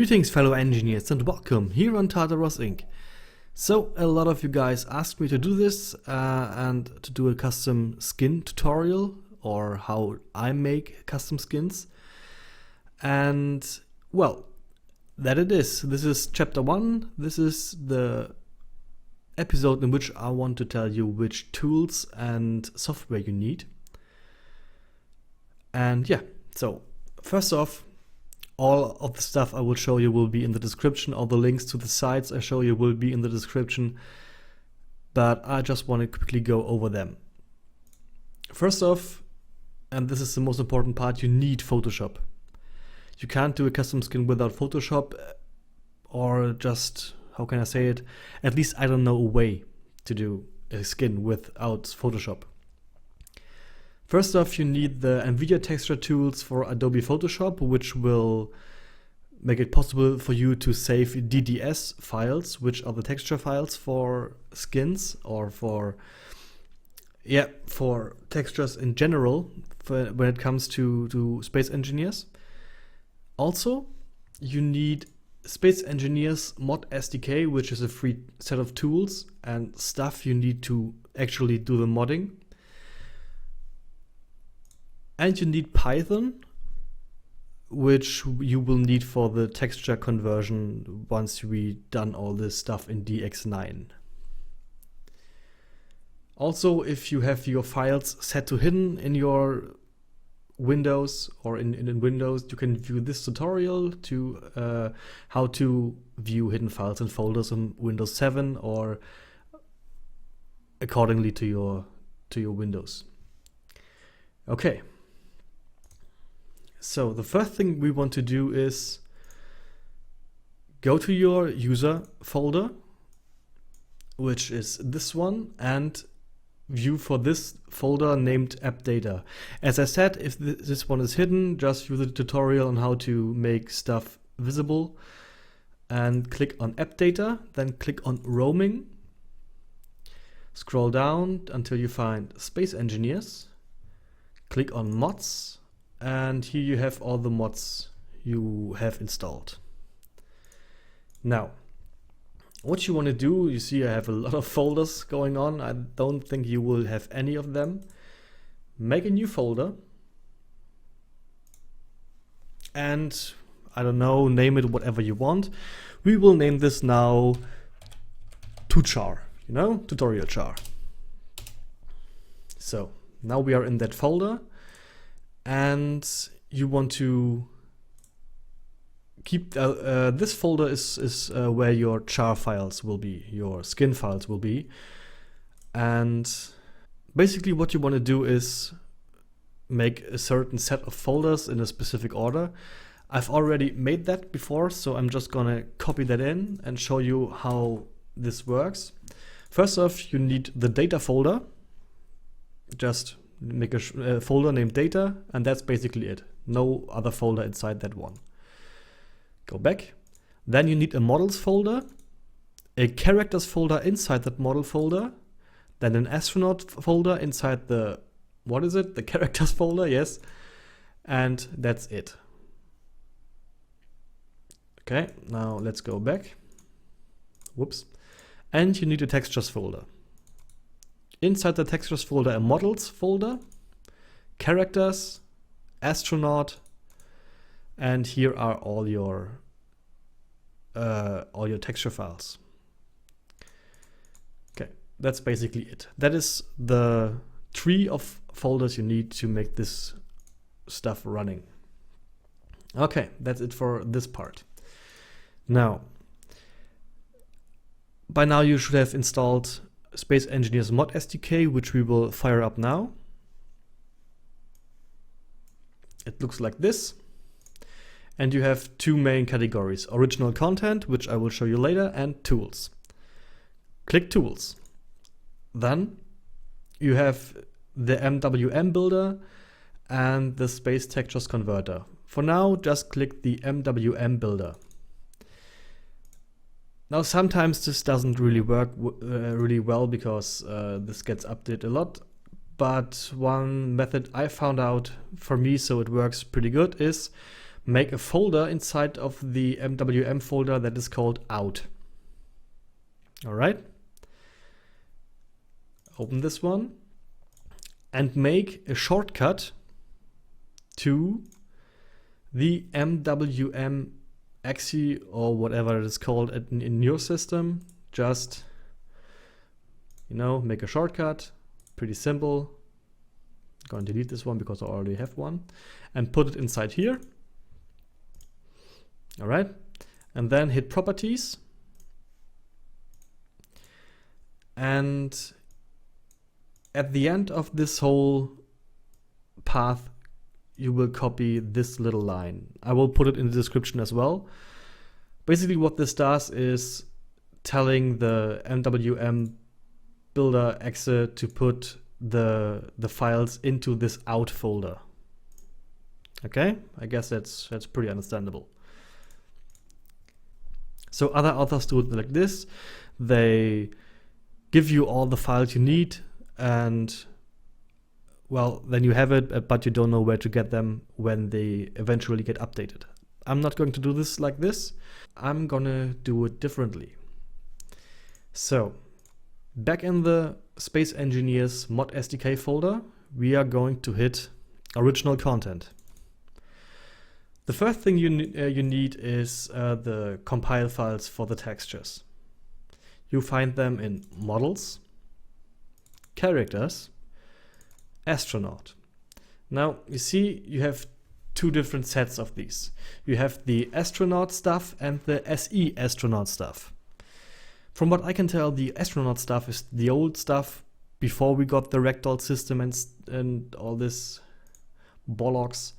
Greetings fellow engineers and welcome here on Tartaross Inc. So a lot of you guys asked me to do this and to do a custom skin tutorial or how I make custom skins. And well, that it is. This is chapter 1. This is the episode in which I want to tell you which tools and software you need. And yeah, so first off, all of the stuff I will show you will be in the description. All the links to the sites I show you will be in the description. But I just want to quickly go over them. First off, and this is the most important part, you need Photoshop. You can't do a custom skin without Photoshop, or just, how can I say it? At least I don't know a way to do a skin without Photoshop. First off, you need the NVIDIA texture tools for Adobe Photoshop, which will make it possible for you to save DDS files, which are the texture files for skins or for textures in general when it comes to Space Engineers. Also, you need Space Engineers Mod Sdk, which is a free set of tools and stuff you need to actually do the modding. And you need Python, which you will need for the texture conversion once we done all this stuff in DX9. Also, if you have your files set to hidden in your Windows or in Windows, you can view this tutorial to how to view hidden files and folders on Windows 7 or accordingly to your Windows. Okay. So the first thing we want to do is go to your user folder, which is this one, and view for this folder named app data. As I said, if this one is hidden, just view the tutorial on how to make stuff visible and click on app data, then click on roaming. Scroll down until you find Space Engineers. Click on mods. And here you have all the mods you have installed. Now, what you want to do, you see I have a lot of folders going on. I don't think you will have any of them. Make a new folder. And, I don't know, name it whatever you want. We will name this now tuchar, tutorial char. So, now we are in that folder. And you want to keep this folder is where your char files will be, your skin files will be. And basically what you want to do is make a certain set of folders in a specific order. I've already made that before, so I'm just gonna copy that in and show you how this works. First off, you need the data folder. Just make a folder named data, and that's basically it. No other folder inside that one. Go back. Then you need a models folder, a characters folder inside that model folder, then an astronaut folder inside the, the characters folder, yes. And that's it. Okay, now let's go back. Whoops. And you need a textures folder. Inside the textures folder, a models folder, characters, astronaut, and here are all your texture files. Okay, that's basically it. That is the tree of folders you need to make this stuff running. Okay, that's it for this part. Now, by now you should have installed Space Engineers Mod Sdk, which we will fire up now. It looks like this. And you have two main categories: original content, which I will show you later, and tools. Click Tools. Then you have the MWM builder and the Space Textures Converter. For now, just click the MWM builder. Now, sometimes this doesn't really work really well because this gets updated a lot. But one method I found out for me, so it works pretty good, is make a folder inside of the MWM folder that is called out. All right. Open this one and make a shortcut to the MWM exe or whatever it is called in your system. Just, make a shortcut, pretty simple. I'm going to delete this one because I already have one, and put it inside here. All right, and then hit properties, and at the end of this whole path, you will copy this little line. I will put it in the description as well. Basically what this does is telling the MWM builder exe to put the files into this out folder. Okay, I guess that's pretty understandable. So other authors do it like this. They give you all the files you need, and well, then you have it, but you don't know where to get them when they eventually get updated. I'm not going to do this like this. I'm gonna do it differently. So back in the Space Engineers Mod Sdk folder, we are going to hit original content. The first thing you need is the compile files for the textures. You find them in models, characters, astronaut. Now you see you have two different sets of these. You have the astronaut stuff and the SE astronaut stuff. From what I can tell, the astronaut stuff is the old stuff before we got the ragdoll system and all this bollocks.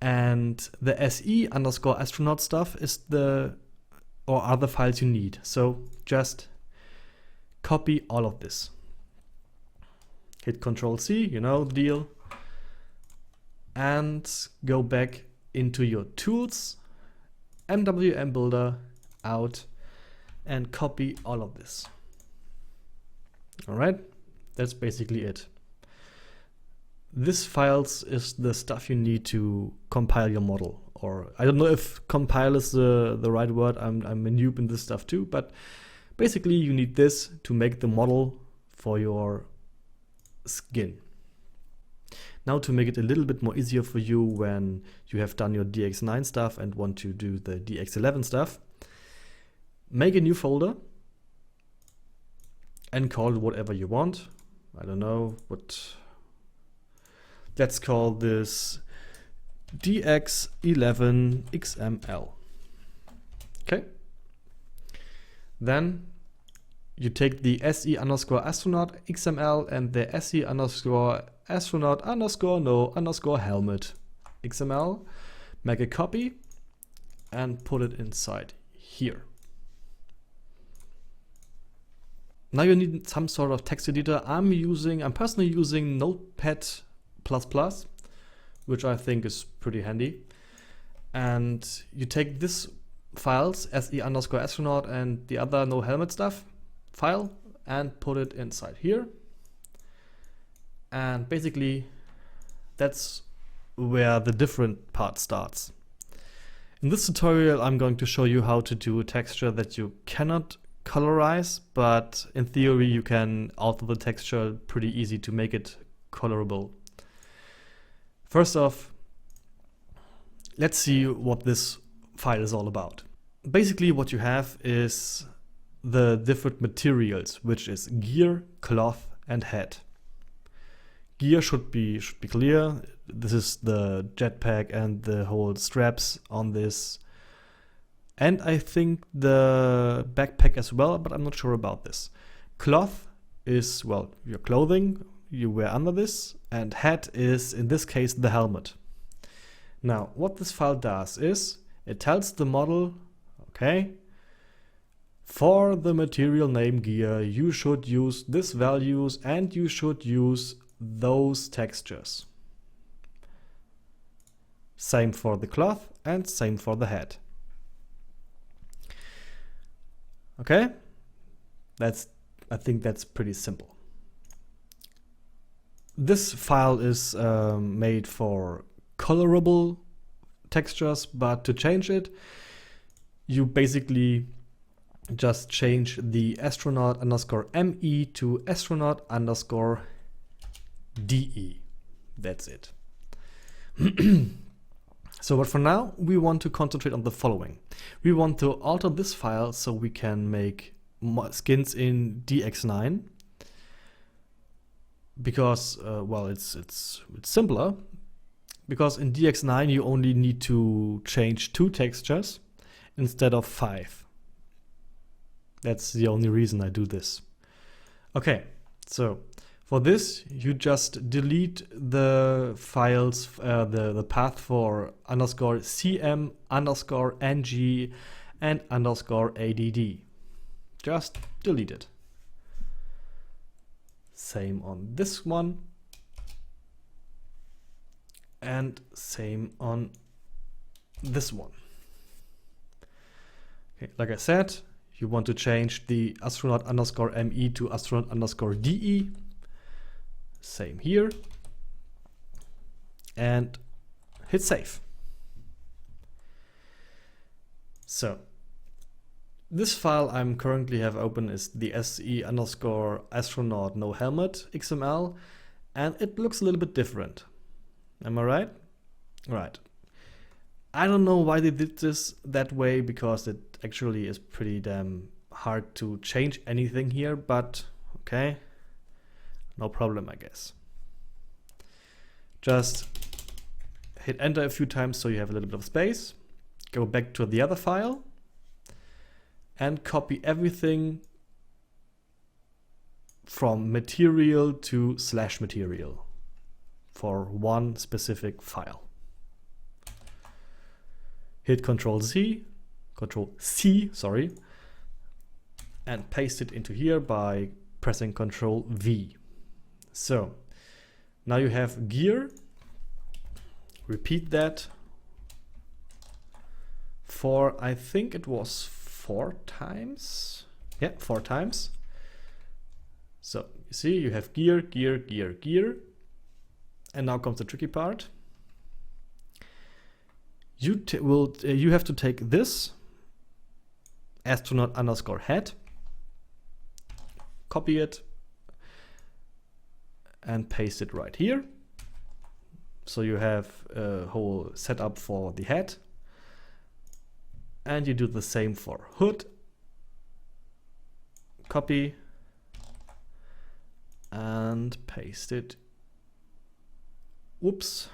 And the SE underscore astronaut stuff is are the files you need. So just copy all of this. Hit Control C, you know the deal. And go back into your tools, MWM builder, out, and copy all of this. All right, that's basically it. This files is the stuff you need to compile your model. Or I don't know if compile is the right word. I'm a noob in this stuff too, but basically you need this to make the model for your skin. Now to make it a little bit more easier for you when you have done your DX9 stuff and want to do the DX11 stuff, make a new folder and call it whatever you want. I don't know what. Let's call this DX11 XML. Okay. Then you take the SE underscore astronaut XML and the SE underscore astronaut underscore no underscore helmet XML, make a copy and put it inside here. Now you need some sort of text editor. I'm personally using Notepad++, which I think is pretty handy. And you take this files, SE underscore astronaut and the other no helmet stuff file, and put it inside here. And basically that's where the different part starts. In this tutorial I'm going to show you how to do a texture that you cannot colorize, but in theory you can alter the texture pretty easy to make it colorable. First off, let's see what this file is all about. Basically what you have is the different materials, which is gear, cloth and head. Gear should be clear. This is the jetpack and the whole straps on this. And I think the backpack as well, but I'm not sure about this. Cloth is, well, your clothing you wear under this, and head is, in this case, the helmet. Now, what this file does is, it tells the model, okay, for the material name gear, you should use this values and you should use those textures. Same for the cloth and same for the head. Okay, I think that's pretty simple. This file is made for colorable textures, but to change it, you basically just change the astronaut underscore ME to astronaut underscore DE. That's it. So, but for now, we want to concentrate on the following. We want to alter this file so we can make skins in DX9 because, well, it's simpler. Because in DX9 you only need to change 2 textures instead of 5. That's the only reason I do this. Okay, so for this, you just delete the files, the path for underscore cm underscore ng and underscore add. Just delete it. Same on this one. And same on this one. Okay, like I said, you want to change the astronaut underscore ME to astronaut underscore DE. Same here. And hit save. So this file I'm currently have open is the SE underscore astronaut no helmet XML, and it looks a little bit different. Am I right? Right. I don't know why they did this that way, because it actually is pretty damn hard to change anything here, but okay. No problem, I guess. Just hit enter a few times so you have a little bit of space. Go back to the other file and copy everything from material to /material for one specific file. Hit Control C, sorry, and paste it into here by pressing Control V. So now you have gear. Repeat that for, I think it was 4 times. Yeah, 4 times. So you see, you have gear, gear, gear, gear. And now comes the tricky part. You have to take this astronaut underscore head, copy it, and paste it right here. So you have a whole setup for the head. And you do the same for hood. Copy and paste it. Whoops.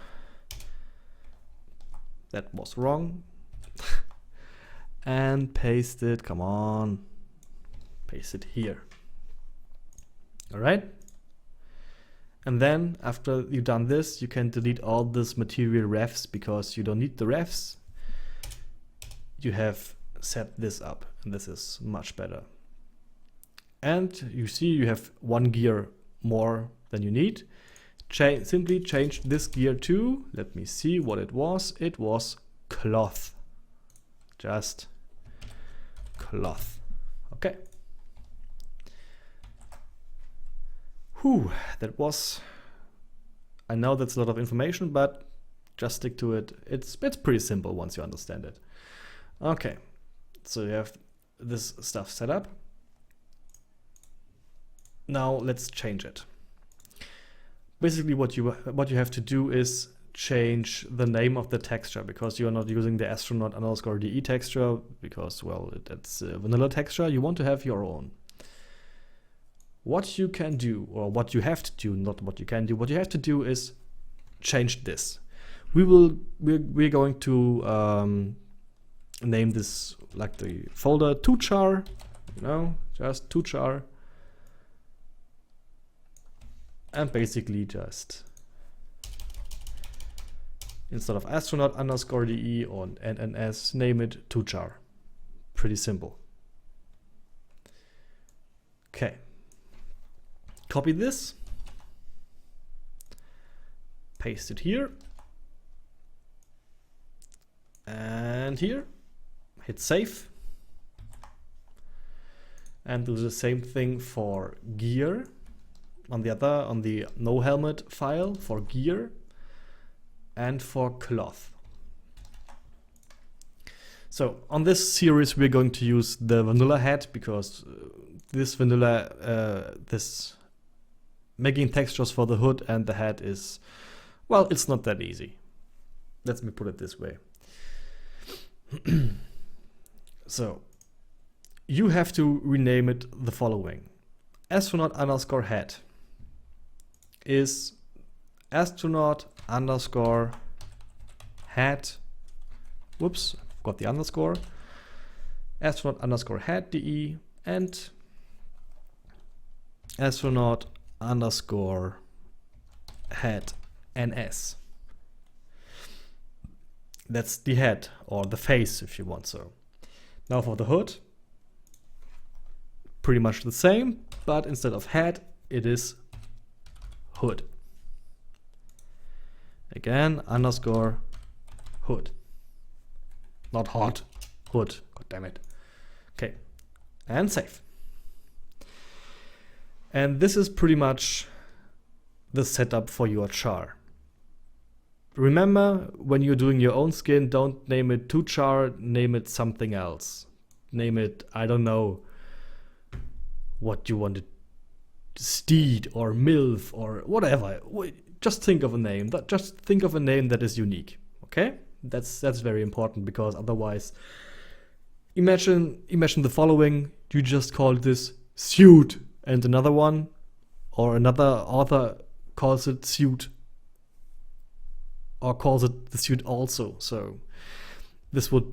That was wrong. And paste it, come on. Paste it here. All right. And then after you've done this, you can delete all this material refs because you don't need the refs. You have set this up, and this is much better. And you see you have 1 gear more than you need. Simply change this gear to, let me see what it was. It was cloth. Just cloth. Okay. Whew, that was, I know that's a lot of information, but just stick to it. It's pretty simple once you understand it. Okay, so you have this stuff set up. Now let's change it. Basically what you have to do is change the name of the texture, because you are not using the astronaut underscore DE texture because, well, that's a vanilla texture. You want to have your own. What you can do, or what you have to do, not what you can do, what you have to do is change this. We're going to name this like the folder tochar, you know, just tochar. And basically just instead of astronaut underscore DE or NNS, name it tochar. Pretty simple. Okay. Copy this. Paste it here. And here. Hit save. And do the same thing for gear. On the no helmet file for gear and for cloth. So on this series, we're going to use the vanilla head because this making textures for the hood and the head is, well, it's not that easy. Let me put it this way. So you have to rename it the following. Astronaut underscore head is astronaut underscore head. Whoops, got the underscore. Astronaut underscore head DE and astronaut underscore head NS. That's the head or the face if you want so. Now for the hood, pretty much the same, but instead of head, it is hood. Again, underscore hood. Not hot, hood, god damn it. Okay, and save. And this is pretty much the setup for your char. Remember, when you're doing your own skin, don't name it to char, name it something else. Name it, I don't know, what you want it, steed or milf or whatever. Just think of a name. Just think of a name that is unique. Okay, that's very important because otherwise, imagine the following: you just call this suit, and another one or another author calls it suit or calls it the suit also. So this would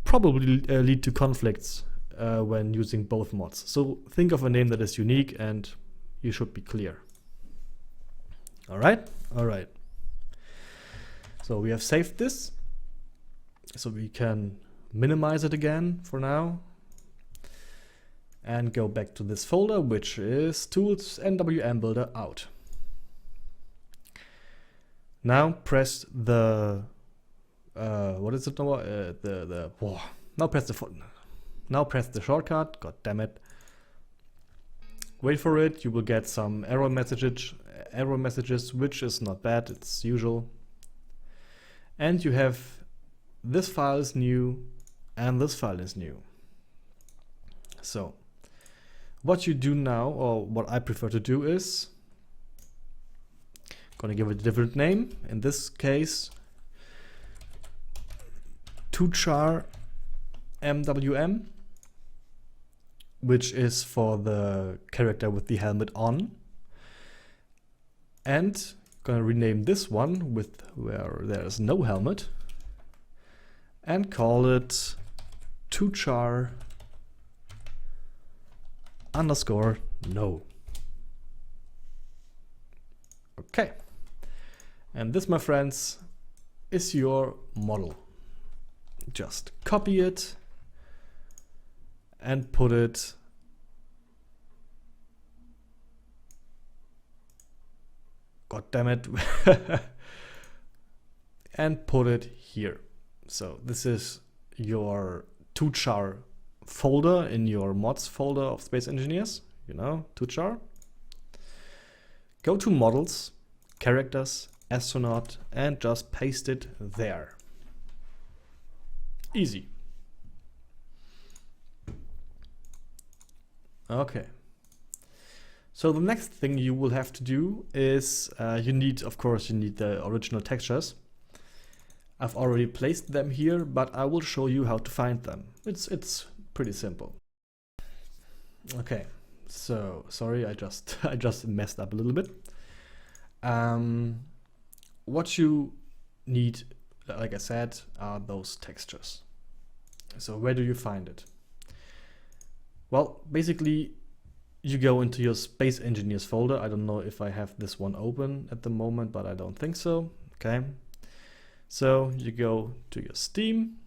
probably lead to conflicts when using both mods. So think of a name that is unique and you should be clear. All right. So we have saved this. So we can minimize it again for now and go back to this folder, which is tools NWM builder out. Now press the what is it now? Now press the shortcut. God damn it! Wait for it. You will get some error messages, which is not bad. It's usual. And you have this file is new, and this file is new. So what you do now, or what I prefer to do, is gonna give it a different name. In this case, tochar MWM, which is for the character with the helmet on, and gonna rename this one with where there is no helmet and call it tochar underscore no. Okay, and this, my friends, is your model. Just copy it and put it god damn it and put it here. So this is your tochar folder in your mods folder of Space Engineers, you know, tochar. Go to models, characters, astronaut, and just paste it there. Easy. Okay. So the next thing you will have to do is you need the original textures. I've already placed them here, but I will show you how to find them. It's pretty simple. Okay. So sorry, I just messed up a little bit. What you need, like I said, are those textures. So where do you find it? Well, basically, you go into your Space Engineers folder. I don't know if I have this one open at the moment, but I don't think so. Okay. So you go to your Steam,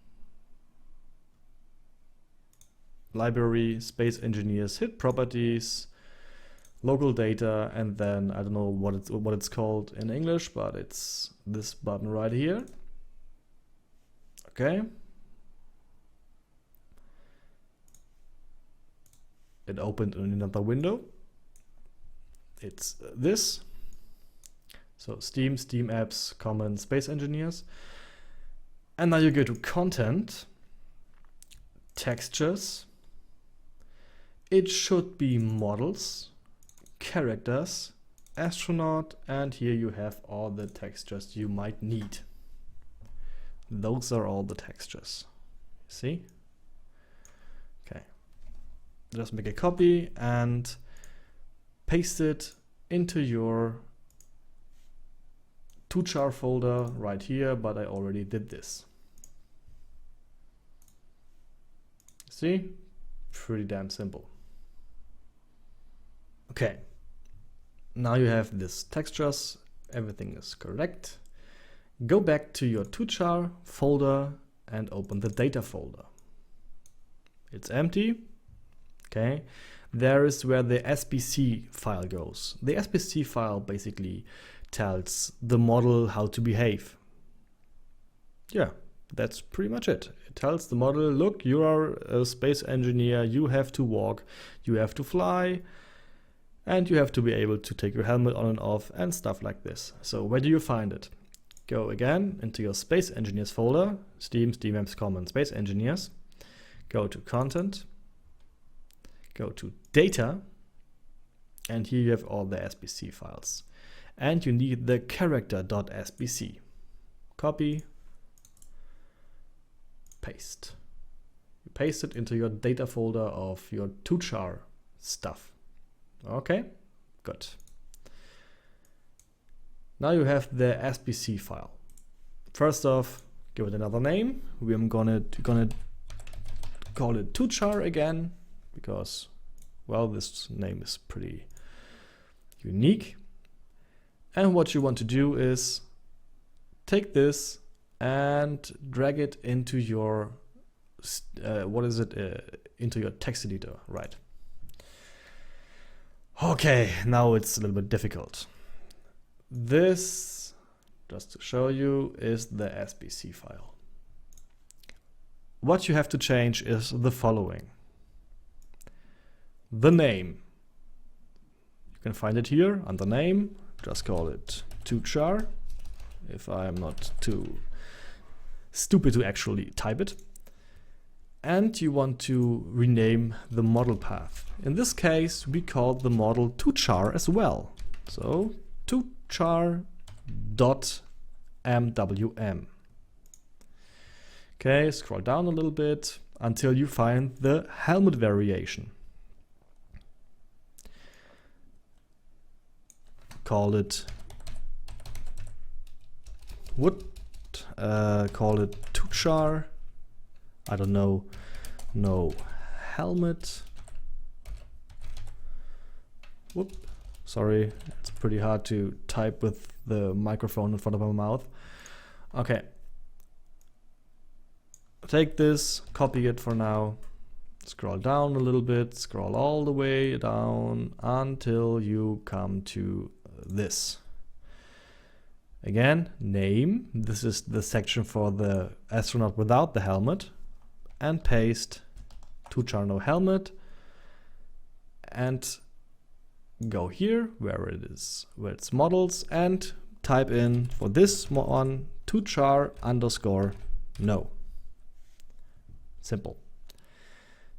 library, Space Engineers, hit properties, local data, and then I don't know what it's called in English, but it's this button right here. Okay. It opened in another window. It's this. So Steam, Steam Apps, Common, Space Engineers. And now you go to Content, Textures. It should be Models, Characters, Astronaut, and here you have all the textures you might need. Those are all the textures. See? Okay. Just make a copy and paste it into your toolchar folder right here, but I already did this. See? Pretty damn simple. Okay. Now you have this textures, everything is correct. Go back to your toolchar folder and open the data folder. It's empty. Okay. There is where the SBC file goes. The SBC file basically tells the model how to behave. Yeah, that's pretty much it. It tells the model, look, you are a space engineer, you have to walk, you have to fly, and you have to be able to take your helmet on and off and stuff like this. So where do you find it? Go again into your Space Engineers folder, Steam, Steamapps Common Space Engineers. Go to Content, go to Data, and here you have all the SBC files. And you need the character.sbc. Copy, paste. You paste it into your data folder of your toolchar stuff. Okay, good. Now you have the SBC file. First off, give it another name. We're gonna call it toolchar again because, well, this name is pretty unique. And what you want to do is take this and drag it into your into your text editor, right? Okay, now it's a little bit difficult. This, just to show you, is the SBC file. What you have to change is the following. The name. You can find it here under name. Just call it toolchar, if I am not too stupid to actually type it. And you want to rename the model path. In this case, we call the model toolchar as well. So toolchar.mwm. Okay, scroll down a little bit until you find the helmet variation. Call it call it toolchar. I don't know, no helmet. Whoop, sorry, it's pretty hard to type with the microphone in front of my mouth. Okay, take this, copy it for now, scroll down a little bit, scroll all the way down until you come to this. Again, name, this is the section for the astronaut without the helmet, and paste toolchar no helmet, and go here where it is, where it's models, and type in for this one toolchar_no. Simple.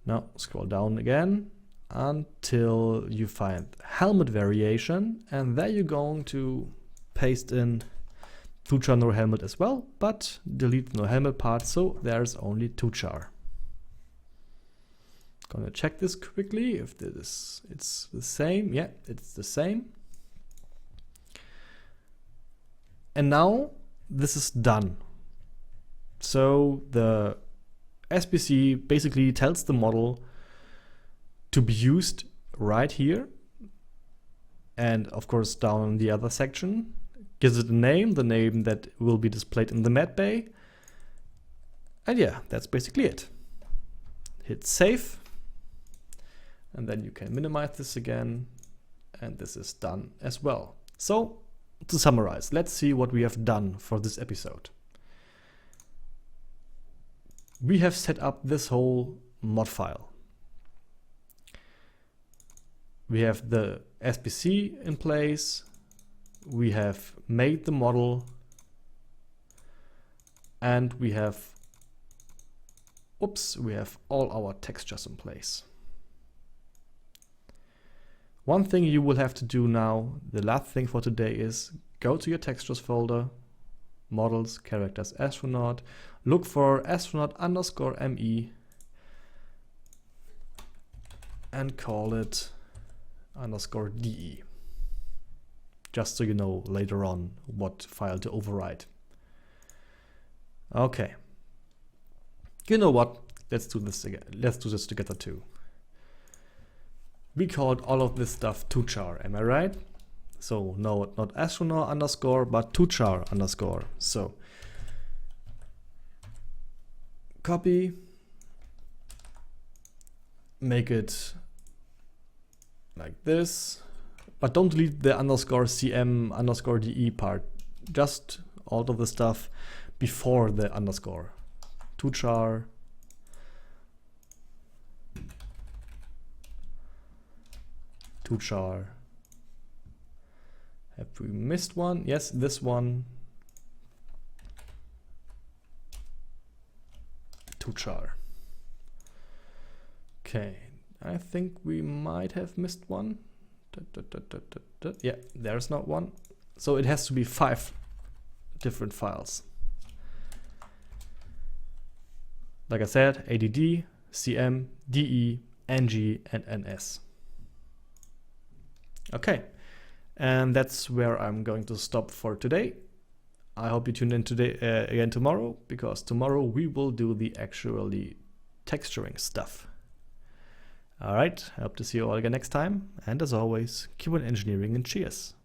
Now scroll down again until you find helmet variation, and there you're going to paste in toolchar no helmet as well, but delete the no helmet part, so there's only toolchar. Gonna check this quickly if it's the same. Yeah, it's the same. And now this is done. So the SBC basically tells the model to be used right here, and of course down in the other section, gives it a name, the name that will be displayed in the med bay. And yeah, that's basically it. Hit save, and then you can minimize this again, and this is done as well. So to summarize, let's see what we have done for this episode. We have set up this whole mod file. We have the SBC in place. We have made the model, and we have, oops, we have all our textures in place. One thing you will have to do now, the last thing for today, is go to your textures folder, models, characters, astronaut, look for astronaut_me and call it _de, just so you know later on what file to override. Okay, you know what, let's do this again. Let's do this together too. We called all of this stuff tochar, am I right? So no, not astronaut underscore, but tochar underscore. So copy, make it like this, but don't delete the _cm_de part, just all of the stuff before the underscore. Tochar tochar. Have we missed one? Yes, this one. Tochar. Okay, I think we might have missed one. Yeah, there's not one. So it has to be 5 different files. Like I said, add, cm, de, ng, and ns. Okay, and that's where I'm going to stop for today. I hope you tune in today again tomorrow, because tomorrow we will do the actually texturing stuff. All right, I hope to see you all again next time. And as always, keep on engineering and cheers.